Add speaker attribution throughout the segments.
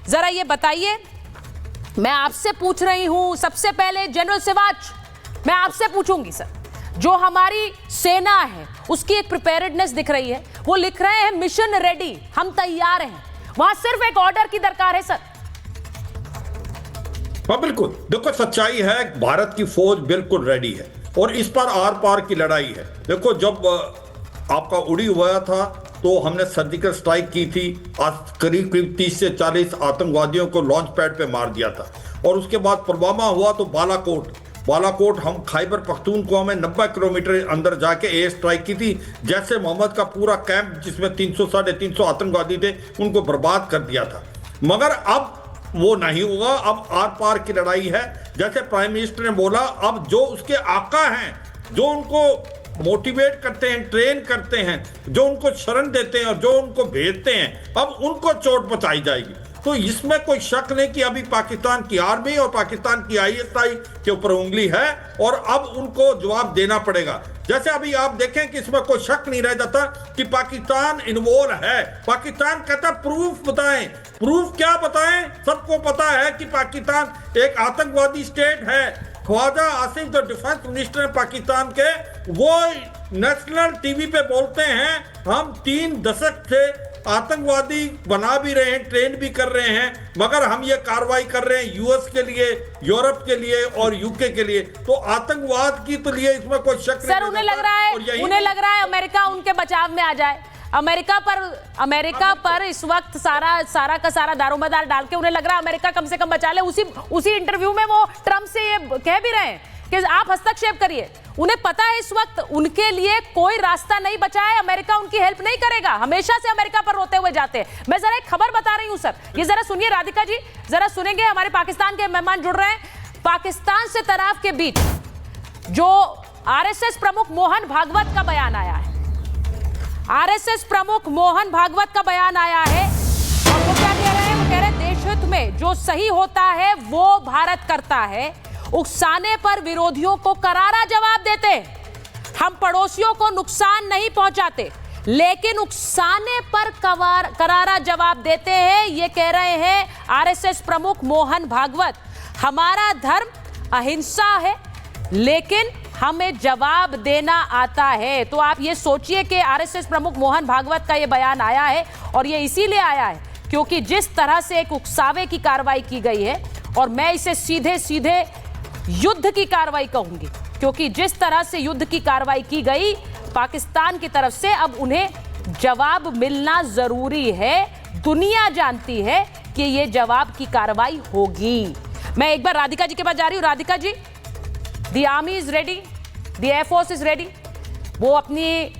Speaker 1: जरा ये बताइए, मैं आपसे पूछ रही हूं सबसे पहले जनरल सिवाच, मैं आपसे पूछूंगी सर, जो हमारी सेना है उसकी एक प्रिपेयर्डनेस दिख रही है, वो लिख रहे हैं मिशन रेडी, हम तैयार हैं, वहां सिर्फ एक ऑर्डर की दरकार है सर।
Speaker 2: हाँ बिल्कुल, देखो सच्चाई है, भारत की फौज बिल्कुल रेडी है और इस पर आर पार की लड़ाई है। देखो जब आपका उड़ी हुआ था तो हमने सर्जिकल स्ट्राइक की थी, आज करीब करीब 30 से 40 आतंकवादियों को लॉन्च पैड पे मार दिया था। और उसके बाद पुलवामा हुआ तो बालाकोट हम खैबर पख्तूनख्वा में 90 किलोमीटर अंदर जाके एयर स्ट्राइक की थी। जैसे मोहम्मद का पूरा कैंप जिसमें 300 साढ़े 300 आतंकवादी थे उनको बर्बाद कर दिया था। मगर अब वो नहीं होगा, अब आर पार की लड़ाई है। जैसे प्राइम मिनिस्टर ने बोला, अब जो उसके आका हैं, जो उनको मोटिवेट करते हैं, ट्रेन करते हैं, जो उनको शरण देते हैं और जो उनको भेजते हैं, अब उनको चोट पहुंचाई जाएगी। तो इसमें कोई शक नहीं कि अभी पाकिस्तान की आर्मी और पाकिस्तान की ISI के ऊपर उंगली है और अब उनको जवाब देना पड़ेगा। जैसे अभी आप देखें कि इसमें कोई शक नहीं रह जाता कि पाकिस्तान इन्वॉल्व है। पाकिस्तान कहता प्रूफ बताएं, प्रूफ क्या बताएं? सबको पता है कि पाकिस्तान एक आतंकवादी स्टेट है। ख्वाजा आसिफ जो डिफेंस मिनिस्टर पाकिस्तान के, वो नेशनल टीवी पे बोलते हैं हम 3 दशक से आतंकवादी बना भी रहे हैं, ट्रेन भी कर रहे हैं, मगर हम ये कार्रवाई कर रहे हैं US के लिए, यूरोप के लिए और UK के लिए। तो आतंकवाद की तो लिए इसमें कोई शक नहीं।
Speaker 1: सर उन्हें लग रहा है अमेरिका उनके बचाव में आ जाए। अमेरिका पर इस वक्त सारा का सारा दारोमदार डाल के उन्हें लग रहा है अमेरिका कम से कम बचा ले। उसी इंटरव्यू में वो ट्रम्प से ये कह भी रहे हैं कि आप हस्तक्षेप करिए। उन्हें पता है इस वक्त उनके लिए कोई रास्ता नहीं बचा है, अमेरिका उनकी हेल्प नहीं करेगा। हमेशा से अमेरिका पर रोते हुए जाते हैं। मैं जरा एक खबर बता रही हूं सर, ये जरा सुनिए राधिका जी, जरा सुनेंगे, हमारे पाकिस्तान के मेहमान जुड़ रहे हैं। पाकिस्तान से तनाव के बीच जो RSS प्रमुख मोहन भागवत का बयान आया है, RSS प्रमुख मोहन भागवत का बयान आया है और वो क्या कह रहे हैं? वो कह रहे हैं देश हित में जो सही होता है वो भारत करता है, उकसाने पर विरोधियों को करारा जवाब देते। हम पड़ोसियों को नुकसान नहीं पहुंचाते लेकिन उकसाने पर करारा जवाब देते हैं, ये कह रहे हैं RSS प्रमुख मोहन भागवत। हमारा धर्म अहिंसा है लेकिन हमें जवाब देना आता है। तो आप ये सोचिए कि RSS प्रमुख मोहन भागवत का ये बयान आया है और ये इसीलिए आया है क्योंकि जिस तरह से एक उकसावे की कार्रवाई की गई है, और मैं इसे सीधे सीधे युद्ध की कार्रवाई कहूंगी, क्योंकि जिस तरह से युद्ध की कार्रवाई की गई पाकिस्तान की तरफ से, अब उन्हें जवाब मिलना जरूरी है। दुनिया जानती है कि ये जवाब की कार्रवाई होगी। मैं एक बार राधिका जी के पास जा रही हूं। Radhika ji, the army is ready, the air force is ready, वो अपनी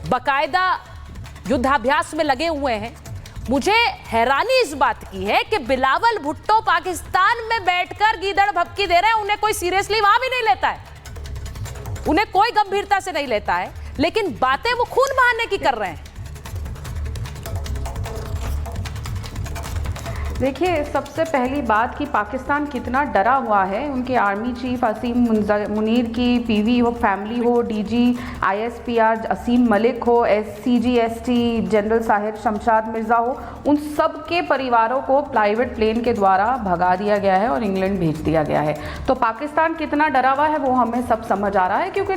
Speaker 1: बाकायदा युद्धाभ्यास में लगे हुए हैं। मुझे हैरानी इस बात की है कि बिलावल भुट्टो पाकिस्तान में बैठकर गीदड़ भभकी दे रहे हैं, उन्हें कोई सीरियसली वहां भी नहीं लेता है, उन्हें कोई गंभीरता से नहीं लेता है, लेकिन बातें वो खून बहाने की कर रहे हैं।
Speaker 3: देखिए, सबसे पहली बात कि पाकिस्तान कितना डरा हुआ है, उनके आर्मी चीफ असीम मुनीर की PV हो, फैमिली हो, DG ISPR असीम मलिक हो, SCG-ST जनरल साहिर शमशाद मिर्ज़ा हो, उन सब के परिवारों को प्राइवेट प्लेन के द्वारा भगा दिया गया है और इंग्लैंड भेज दिया गया है। तो पाकिस्तान कितना डरा हुआ है वो हमें सब समझ आ रहा है, क्योंकि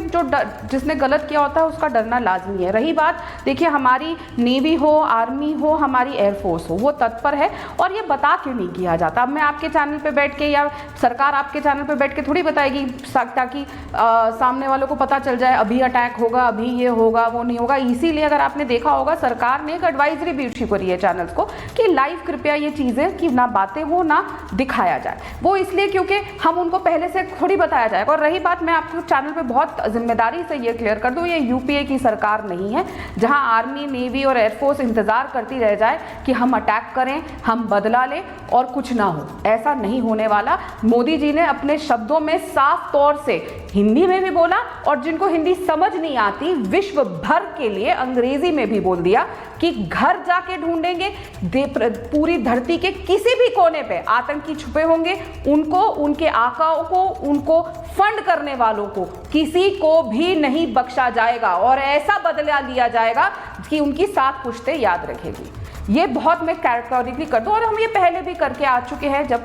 Speaker 3: जिसने गलत किया होता है उसका डरना लाजमी है। रही बात, देखिए हमारी नेवी हो, आर्मी हो, हमारी एयरफोर्स हो, वो तत्पर है और ये बता क्यों नहीं किया जाता? अब मैं आपके चैनल पे बैठ के या सरकार आपके चैनल पे बैठ के थोड़ी बताएगी ताकि सामने वालों को पता चल जाए अभी अटैक होगा, अभी ये होगा, वो नहीं होगा। इसीलिए अगर आपने देखा होगा सरकार ने एक एडवाइजरी भी इशू करी है चैनल्स को कि लाइव कृपया ये चीज़ें कि ना बातें हो ना दिखाया जाए। वो इसलिए क्योंकि हम उनको पहले से थोड़ी बताया जाएगा। और रही बात, मैं आपको चैनल पर बहुत जिम्मेदारी से ये क्लियर कर दूँ, ये UPA की सरकार नहीं है जहाँ आर्मी, नेवी और एयरफोर्स इंतज़ार करती रह जाए कि हम अटैक करें, हम बदला ले और कुछ ना हो। ऐसा नहीं होने वाला। मोदी जी ने अपने शब्दों में साफ तौर से हिंदी में भी बोला और जिनको हिंदी समझ नहीं आती विश्व भर के लिए अंग्रेजी में भी बोल दिया कि घर जाके ढूंढेंगे, पूरी धरती के किसी भी कोने पे आतंकी छुपे होंगे, उनको, उनके आकाओं को, उनको फंड करने वालों को, किसी को भी नहीं बख्शा जाएगा और ऐसा बदला लिया जाएगा कि उनकी 7 पुश्तें याद रखेगी। ये बहुत मैं कैटेगोरिकली कर दूं, और हम ये पहले भी करके आ चुके हैं जब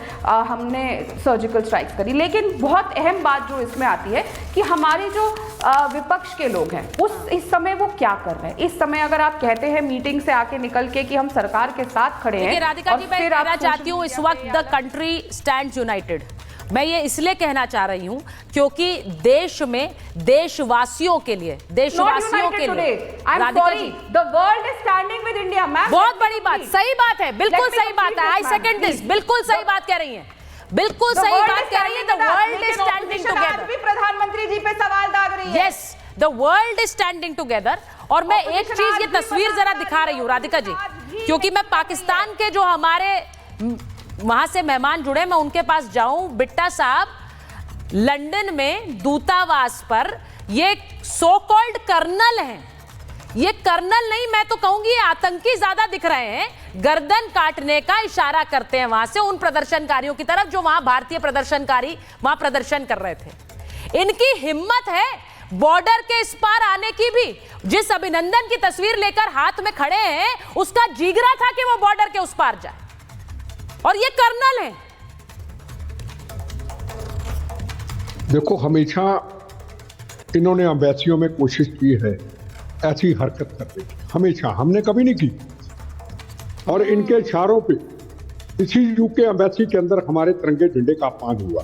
Speaker 3: हमने सर्जिकल स्ट्राइक्स करी। लेकिन बहुत अहम बात जो इसमें आती है कि हमारे जो विपक्ष के लोग हैं इस समय वो क्या कर रहे हैं। इस समय अगर आप कहते हैं मीटिंग से आके निकल के कि हम सरकार के साथ खड़े हैं,
Speaker 1: राधिका जी, मैं कहना चाहती हूँ इस वक्त द कंट्री स्टैंड्स यूनाइटेड। मैं ये इसलिए कहना चाह रही हूं क्योंकि देश में देशवासियों के लिए Radhika ji,
Speaker 3: the world is standing with India. Ma'am
Speaker 1: बहुत बड़ी बात, सही बात है, बिल्कुल सही बात है। आई सेकंड दिस, बिल्कुल सही बात कह रही हैं, बिल्कुल सही बात कह रही है। The world is standing together.
Speaker 3: प्रधानमंत्री जी पे सवाल दाग रही है।
Speaker 1: Yes, the world is standing together. और मैं एक चीज, ये तस्वीर जरा दिखा रही हूँ राधिका जी, क्योंकि मैं पाकिस्तान के जो हमारे वहां से मेहमान जुड़े, मैं उनके पास जाऊं। बिट्टा साहब लंदन में दूतावास पर ये सो कॉल्ड कर्नल हैं, ये कर्नल नहीं, मैं तो कहूंगी ये आतंकी ज्यादा दिख रहे हैं। गर्दन काटने का इशारा करते हैं वहां से उन प्रदर्शनकारियों की तरफ जो वहां भारतीय प्रदर्शनकारी वहां प्रदर्शन कर रहे थे। इनकी हिम्मत है बॉर्डर के इस पार आने की भी। जिस अभिनंदन की तस्वीर लेकर हाथ में खड़े हैं उसका जिगरा था कि वो बॉर्डर के उस पार जाए, और ये कर्नल है।
Speaker 4: देखो, हमेशा इन्होंने अम्बेसियों में कोशिश की है ऐसी हरकत करने की, हमेशा, हमने कभी नहीं की। और इनके इशारों पे इसी यूके अम्बेसी के अंदर हमारे तिरंगे झंडे का अपमान हुआ,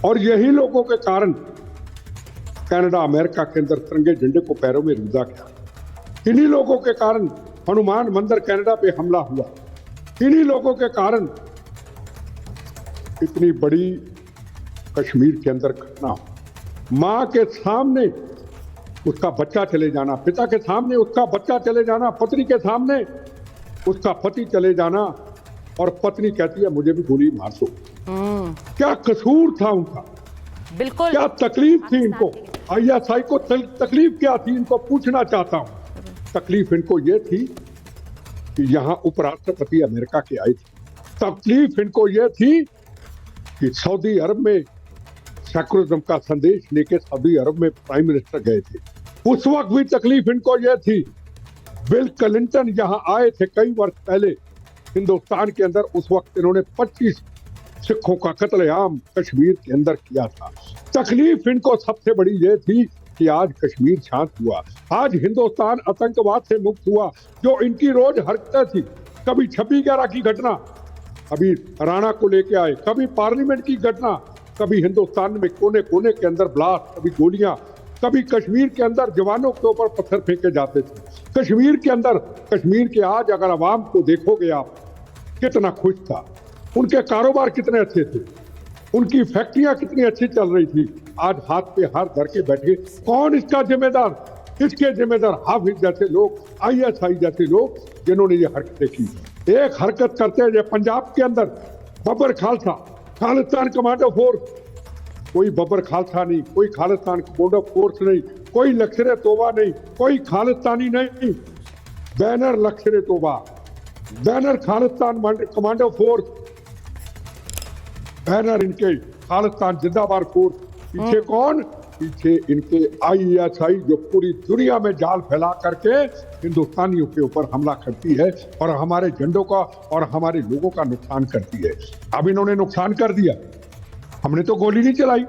Speaker 4: और यही लोगों के कारण कनाडा अमेरिका के अंदर तिरंगे झंडे को पैरों में रूंधा गया। इन्हीं लोगों के कारण हनुमान मंदिर कनाडा पे हमला हुआ। इन्हीं लोगों के कारण इतनी बड़ी कश्मीर के अंदर घटना, मां के सामने उसका बच्चा चले जाना, पिता के सामने उसका बच्चा चले जाना, पत्नी के सामने उसका पति चले जाना, और पत्नी कहती है मुझे भी गोली मार दो। क्या कसूर था उनका?
Speaker 1: बिल्कुल,
Speaker 4: क्या तकलीफ थी इनको? ISI को तकलीफ क्या थी? इनको पूछना चाहता हूं। तकलीफ इनको यह थी कि यहां उपराष्ट्रपति अमेरिका के आए थे। तकलीफ इनको यह थी कि सऊदी अरब में सेकुलरिज्म का संदेश लेके सऊदी अरब में प्राइम मिनिस्टर गए थे। उस वक्त भी तकलीफ इनको यह थी। बिल क्लिंटन यहां आए थे कई वर्ष पहले हिंदुस्तान के अंदर। उस वक्त इन्होंने 25 सिखों का कत्लेआम कश्मीर के अंदर किया था। तकलीफ इनको सबसे बड़ी यह थी कि आज कश्मीर शांत हुआ, आज हिंदुस्तान आतंकवाद से मुक्त हुआ। जो इनकी रोज हरकतें थी, कभी 26/11 की घटना, कभी राणा को लेके आए, कभी पार्लियामेंट की घटना, कभी हिंदुस्तान में कोने कोने के अंदर ब्लास्ट, कभी गोलियां, कभी कश्मीर के अंदर जवानों के ऊपर पत्थर फेंके जाते थे। कश्मीर के अंदर, कश्मीर के आज अगर आवाम को देखोगे आप, कितना खुश था, उनके कारोबार कितने अच्छे थे, उनकी फैक्ट्रियां कितनी अच्छी चल रही थी। आज हाथ पे हाथ धर के बैठे, कौन इसका जिम्मेदार? इसके जिम्मेदार हाफिज जैसे लोग, ISI जैसे लोग, जिन्होंने ये हरकतें की। एक हरकत करते हैं पंजाब के अंदर, बब्बर खालसा, खालिस्तान कमांडो फोर्स, कोई बब्बर खालसा नहीं, कोई खालिस्तान कमांडो फोर्स नहीं, कोई लश्कर तोबा नहीं, कोई खालिस्तानी नहीं, बैनर लश्कर तोबा, banner Khalistan commando force, banner इनके खालिस्तान जिंदाबाद फोर्स। पीछे कौन? पीछे इनके ISI जो पूरी दुनिया में जाल फैला करके हिंदुस्तानियों के ऊपर हमला करती है और हमारे झंडों का और हमारे लोगों का नुकसान करती है। अब इन्होंने नुकसान कर दिया, हमने तो गोली नहीं चलाई,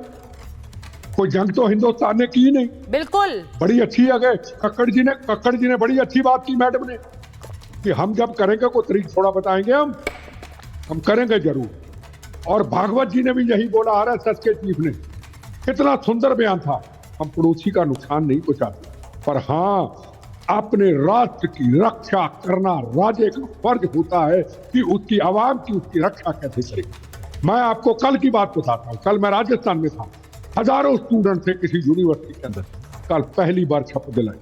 Speaker 4: कोई जंग तो हिंदुस्तान ने की नहीं।
Speaker 1: बिल्कुल,
Speaker 4: बड़ी अच्छी जगह कक्कड़ जी ने बड़ी अच्छी बात की मैडम ने, कि हम जब करेंगे कोई तरीक थोड़ा बताएंगे, हम करेंगे जरूर। और भागवत जी ने भी यही बोला, RSS के चीफ ने, कितना सुंदर बयान था। हम पड़ोसी का नुकसान नहीं पहुंचाते, पर हाँ, अपने राष्ट्र की रक्षा करना राजे का फर्ज होता है कि उसकी आवाम की उसकी रक्षा कैसे करे। मैं आपको कल की बात बताता हूँ। कल मैं राजस्थान में था, हजारों स्टूडेंट थे किसी यूनिवर्सिटी के अंदर। कल पहली बार शपथ दिलाई।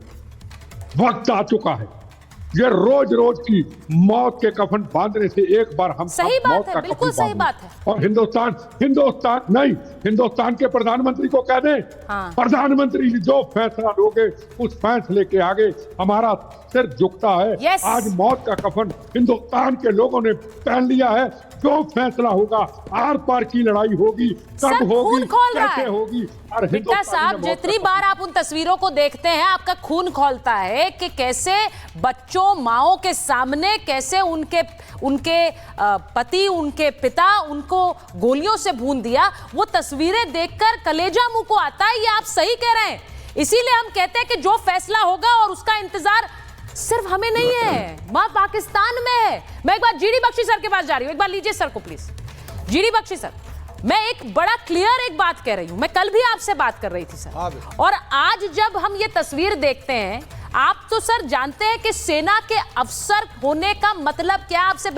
Speaker 4: वक्त आ चुका है, ये रोज रोज की मौत के कफन बांधने से एक बार हम
Speaker 1: सही बात है, बिल्कुल सही बात है।
Speaker 4: और हिंदुस्तान के प्रधानमंत्री को कह दें,
Speaker 1: हाँ।
Speaker 4: प्रधानमंत्री जो फैसला लोगे उस फैसले के आगे हमारा सिर झुकता है।
Speaker 1: Yes.
Speaker 4: आज मौत का कफन हिंदुस्तान के लोगों ने पहन लिया है। जो फैसला होगा, आर पार की लड़ाई होगी,
Speaker 1: सर,
Speaker 4: कब होगी,
Speaker 1: खून खौल रहा
Speaker 4: कैसे
Speaker 1: है।
Speaker 4: होगी। और
Speaker 1: बिट्टा
Speaker 4: हिंदुस्तानी
Speaker 1: साहब,
Speaker 4: ने बहुत
Speaker 1: जितनी बार आप उन तस्वीरों को देखते हैं आपका खून खौलता है कि कैसे बच्चों, माओं के सामने कैसे उनके पति, उनके पिता उनको गोलियों से भून दिया। वो तस्वीरें देखकर कलेजा मुंह को आता है। ये आप सही कह रहे हैं। इसीलिए हम कहते हैं कि जो फैसला होगा और उसका इंतजार सिर्फ हमें नहीं है, वहां पाकिस्तान में है। मैं एक बार जीडी बख्शी सर के पास जा रही हूं, एक बार लीजिए सर को प्लीज। जीडी बख्शी सर, मैं एक बड़ा क्लियर एक बात कह रही हूं। मैं कल भी आपसे बात कर रही थी सर, और आज जब हम ये तस्वीर देखते हैं, आप तो सर जानते हैं कि सेना के अफसर होने का मतलब क्या। आपसे